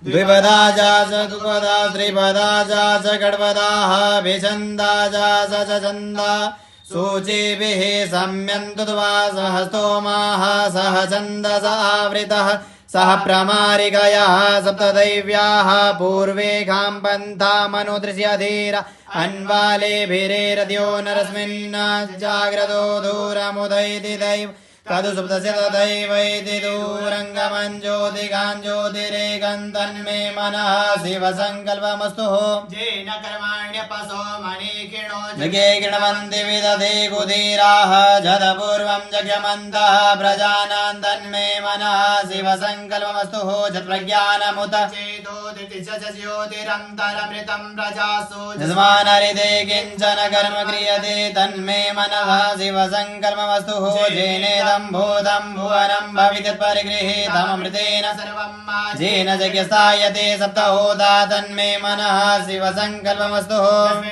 द्विपदा चतुपदा त्रिपदा षड्पदाः विछन्दा च छन्दा सूचिभिः सम्यन्तु सह स्तोमाः सह छन्दसावृतः सह प्रमारिकयाः सप्तदैव्याः पूर्वेखां पन्थामनुदृश्यधीर अन्वालेभिरेरद्यो नरस्मिन् जाग्रतो दूरमुदैति दैव तदु सुप्तस्य तदैवैति दूरङ्गमं ज्योतिकाञ्ज्योतिरेकं तन्मे मनः शिवसङ्कल्पमस्तु येन कर्माण्यपसो मणिकिणो जगे गृण्वन्ति विदधे कुधीराः जदपूर्वं जग्यमन्तः प्रजानां तन्मे मनः शिवसङ्कल्पमस्तु जत्प्रज्ञानमुत चेतोदिति च ज्योतिरन्तरमृतं प्रजासु यस्मानरिते किञ्चन कर्म क्रियते तन्मे मनः शिवसङ्कल्पमस्तु जेनेदं भूतं भुवनं भवितत्परिगृहीतमृतेन सर्वं येन जज्ञस्थायते सप्तहोता तन्मे मनः शिवसङ्कल्पमस्तु।